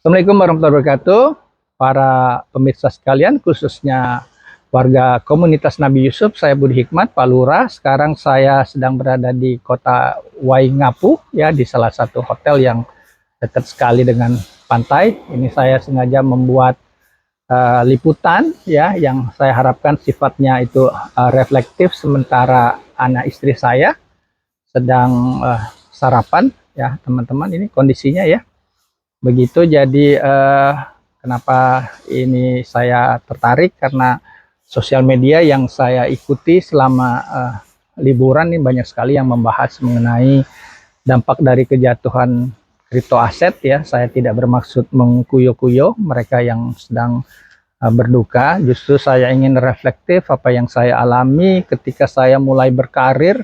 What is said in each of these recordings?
Assalamualaikum warahmatullahi wabarakatuh, para pemirsa sekalian, khususnya warga komunitas Nabi Yusuf. Saya Budi Hikmat, Pak Lurah. Sekarang saya sedang berada di kota Waingapu, ya, di salah satu hotel yang dekat sekali dengan pantai. Ini saya sengaja membuat liputan, ya, yang saya harapkan sifatnya itu reflektif, sementara anak istri saya sedang sarapan, ya, teman-teman. Ini kondisinya, ya. Begitu, jadi kenapa ini saya tertarik, karena sosial media yang saya ikuti selama liburan ini banyak sekali yang membahas mengenai dampak dari kejatuhan kripto aset, ya. Saya tidak bermaksud mengkuyo-kuyo mereka yang sedang berduka, justru saya ingin reflektif apa yang saya alami ketika saya mulai berkarir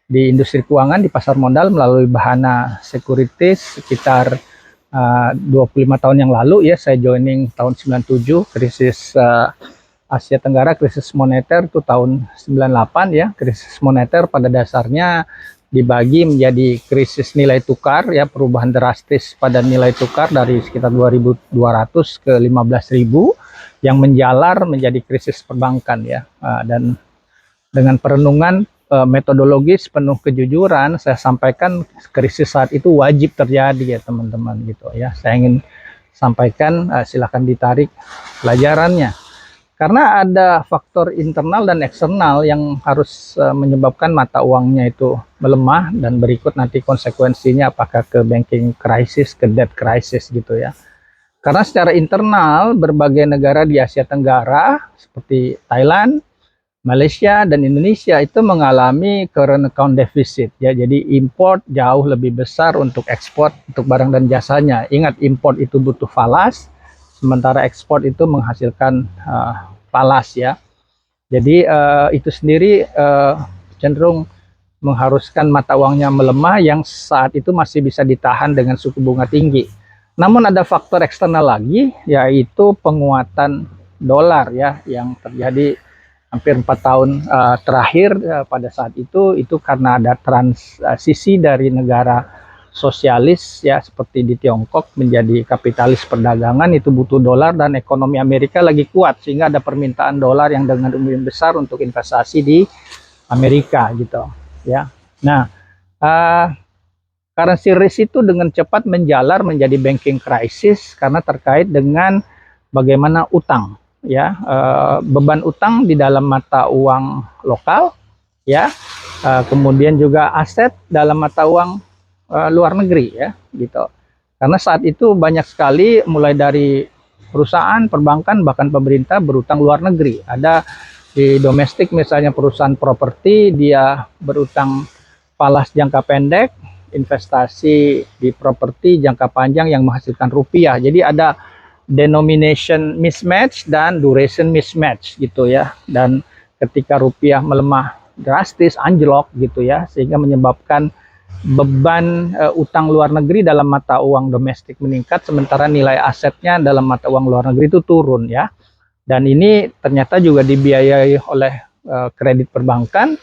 di industri keuangan, di pasar modal melalui Bahana Securities sekitar 25 tahun yang lalu, ya. Saya joining tahun 97, krisis Asia Tenggara, krisis moneter itu tahun 98, ya. Krisis moneter pada dasarnya dibagi menjadi krisis nilai tukar, ya, perubahan drastis pada nilai tukar dari sekitar 2.200 ke 15.000 yang menjalar menjadi krisis perbankan, ya. Dan dengan perenungan metodologis penuh kejujuran, saya sampaikan krisis saat itu wajib terjadi, ya, teman-teman, gitu, ya. Saya ingin sampaikan, silahkan ditarik pelajarannya, karena ada faktor internal dan eksternal yang harus menyebabkan mata uangnya itu melemah, dan berikut nanti konsekuensinya apakah ke banking crisis, ke debt crisis, gitu, ya. Karena secara internal berbagai negara di Asia Tenggara seperti Thailand, Malaysia, dan Indonesia itu mengalami current account deficit, ya. Jadi import jauh lebih besar untuk ekspor untuk barang dan jasanya. Ingat, import itu butuh falas, sementara ekspor itu menghasilkan falas, ya. Jadi itu sendiri cenderung mengharuskan mata uangnya melemah, yang saat itu masih bisa ditahan dengan suku bunga tinggi. Namun ada faktor eksternal lagi, yaitu penguatan dolar, ya, yang terjadi hampir 4 tahun terakhir. Pada saat itu karena ada transisi dari negara sosialis, ya, seperti di Tiongkok menjadi kapitalis perdagangan, itu butuh dolar, dan ekonomi Amerika lagi kuat sehingga ada permintaan dolar yang dengan jumlah besar untuk investasi di Amerika, gitu, ya. Nah, currency risk itu dengan cepat menjalar menjadi banking crisis karena terkait dengan bagaimana utang, ya, beban utang di dalam mata uang lokal, ya, kemudian juga aset dalam mata uang luar negeri, ya, gitu. Karena saat itu banyak sekali mulai dari perusahaan, perbankan, bahkan pemerintah berutang luar negeri. Ada di domestik misalnya perusahaan properti, dia berutang falas jangka pendek, investasi di properti jangka panjang yang menghasilkan rupiah. Jadi ada denomination mismatch dan duration mismatch, gitu, ya. Dan ketika rupiah melemah drastis, anjlok, gitu, ya, sehingga menyebabkan beban utang luar negeri dalam mata uang domestik meningkat, sementara nilai asetnya dalam mata uang luar negeri itu turun, ya. Dan ini ternyata juga dibiayai oleh kredit perbankan,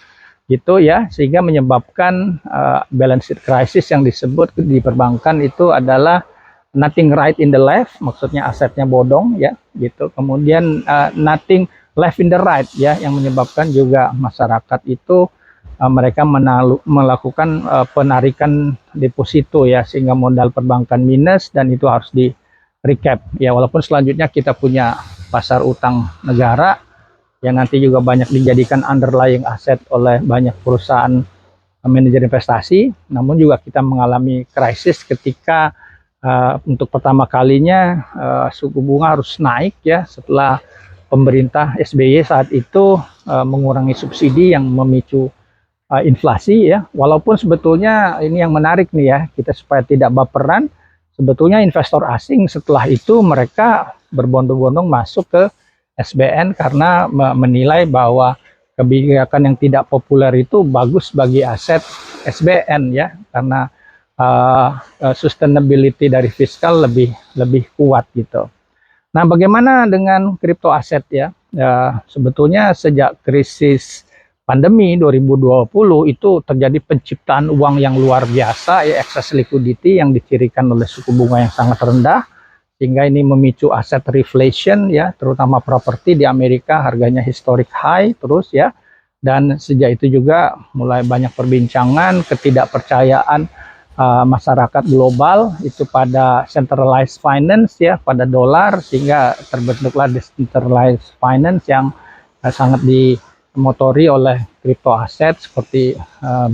gitu, ya, sehingga menyebabkan balance sheet crisis yang disebut di perbankan itu adalah nothing right in the left, maksudnya asetnya bodong, ya, gitu. Kemudian nothing left in the right, ya, yang menyebabkan juga masyarakat itu mereka melakukan penarikan deposito, ya, sehingga modal perbankan minus, dan itu harus di recap, ya. Walaupun selanjutnya kita punya pasar utang negara yang nanti juga banyak dijadikan underlying aset oleh banyak perusahaan manajer investasi, namun juga kita mengalami krisis ketika untuk pertama kalinya suku bunga harus naik, ya, setelah pemerintah SBY saat itu mengurangi subsidi yang memicu inflasi, ya. Walaupun sebetulnya ini yang menarik nih, ya, kita supaya tidak baperan, sebetulnya investor asing setelah itu mereka berbondong-bondong masuk ke SBN karena menilai bahwa kebijakan yang tidak populer itu bagus bagi aset SBN, ya, karena sustainability dari fiskal lebih kuat, gitu. Nah, bagaimana dengan kripto aset, ya? Sebetulnya sejak krisis pandemi 2020 itu terjadi penciptaan uang yang luar biasa, ya, excess liquidity yang dicirikan oleh suku bunga yang sangat rendah, sehingga ini memicu aset reflation ya, terutama properti di Amerika harganya historic high terus ya. Dan sejak itu juga mulai banyak perbincangan ketidakpercayaan masyarakat global itu pada centralized finance ya, pada dolar, sehingga terbentuklah decentralized finance yang sangat dimotori oleh crypto aset seperti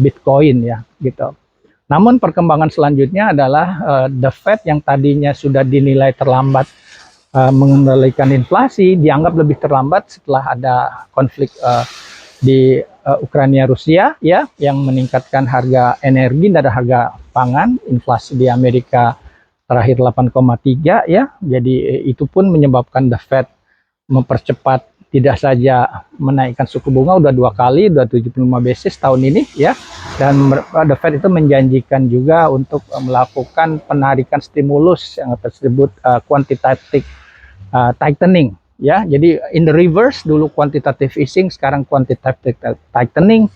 Bitcoin ya gitu. Namun perkembangan selanjutnya adalah the Fed yang tadinya sudah dinilai terlambat mengendalikan inflasi dianggap lebih terlambat setelah ada konflik di Ukraina Rusia ya, yang meningkatkan harga energi dan harga pangan. Inflasi di Amerika terakhir 8,3 ya. Jadi itu pun menyebabkan the Fed mempercepat, tidak saja menaikkan suku bunga udah 2 kali, udah 75 basis tahun ini ya. Dan the Fed itu menjanjikan juga untuk melakukan penarikan stimulus yang tersebut quantitative tightening ya. Jadi in the reverse, dulu quantitative easing, sekarang quantitative tightening.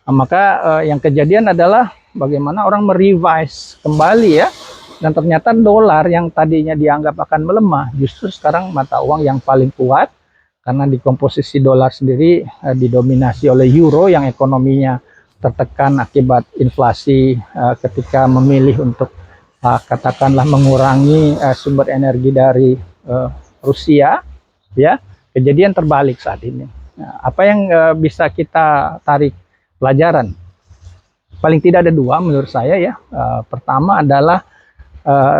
Maka yang kejadian adalah bagaimana orang merevise kembali ya, dan ternyata dolar yang tadinya dianggap akan melemah justru sekarang mata uang yang paling kuat, karena di komposisi dolar sendiri didominasi oleh euro yang ekonominya tertekan akibat inflasi ketika memilih untuk katakanlah mengurangi sumber energi dari Rusia ya. Kejadian terbalik saat ini. Nah, apa yang bisa kita tarik pelajaran? Paling tidak ada 2 menurut saya ya. Pertama adalah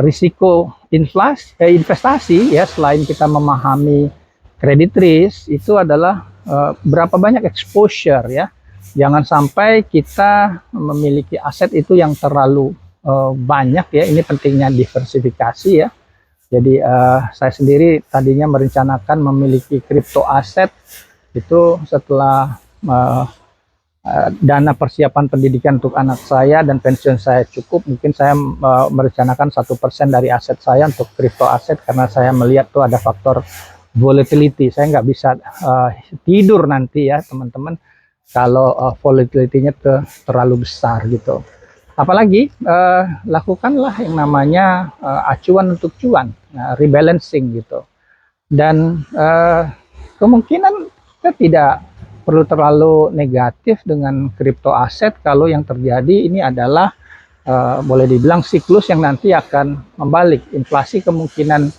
risiko investasi ya, selain kita memahami credit risk, itu adalah berapa banyak exposure ya. Jangan sampai kita memiliki aset itu yang terlalu banyak ya. Ini pentingnya diversifikasi ya. Jadi saya sendiri tadinya merencanakan memiliki kripto aset itu setelah dana persiapan pendidikan untuk anak saya dan pensiun saya cukup, mungkin saya merencanakan 1% dari aset saya untuk kripto aset, karena saya melihat tuh ada faktor volatility. Saya nggak bisa tidur nanti ya teman-teman kalau volatility-nya terlalu besar gitu. Apalagi lakukanlah yang namanya acuan untuk cuan, rebalancing gitu. Dan kemungkinan kita tidak perlu terlalu negatif dengan kripto aset kalau yang terjadi ini adalah boleh dibilang siklus yang nanti akan membalik. Inflasi kemungkinan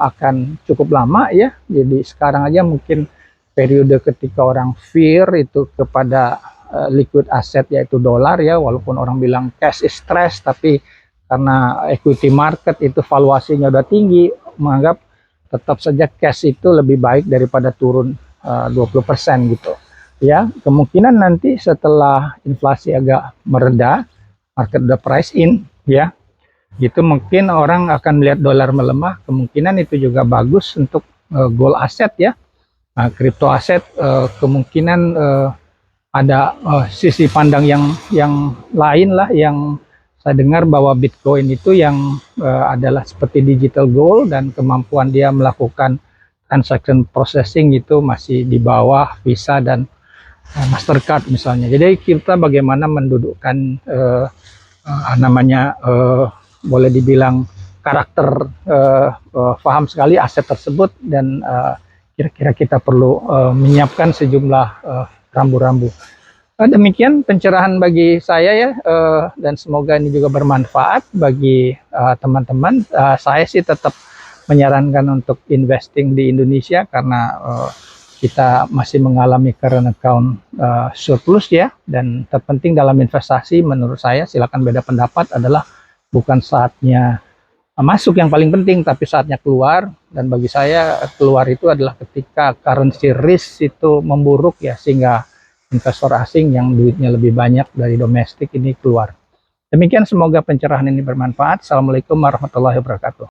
akan cukup lama ya. Jadi sekarang aja mungkin periode ketika orang fear itu kepada liquid asset yaitu dolar ya, walaupun orang bilang cash is stress, tapi karena equity market itu valuasinya udah tinggi, menganggap tetap saja cash itu lebih baik daripada turun 20% gitu ya. Kemungkinan nanti setelah inflasi agak mereda, market udah price in ya, gitu, mungkin orang akan melihat dolar melemah. Kemungkinan itu juga bagus untuk gold asset ya. Nah, crypto asset kemungkinan ada sisi pandang yang lain lah, yang saya dengar bahwa Bitcoin itu yang adalah seperti digital gold, dan kemampuan dia melakukan transaction processing itu masih di bawah Visa dan Mastercard misalnya. Jadi kita bagaimana mendudukkan namanya boleh dibilang karakter paham sekali aset tersebut, dan kira-kira kita perlu menyiapkan sejumlah rambu-rambu. Demikian pencerahan bagi saya ya, dan semoga ini juga bermanfaat bagi teman-teman. Saya sih tetap menyarankan untuk investing di Indonesia karena kita masih mengalami current account surplus ya, dan terpenting dalam investasi menurut saya, silakan beda pendapat, adalah bukan saatnya masuk yang paling penting, tapi saatnya keluar. Dan bagi saya keluar itu adalah ketika currency risk itu memburuk ya, sehingga investor asing yang duitnya lebih banyak dari domestik ini keluar. Demikian, semoga pencerahan ini bermanfaat. Assalamualaikum warahmatullahi wabarakatuh.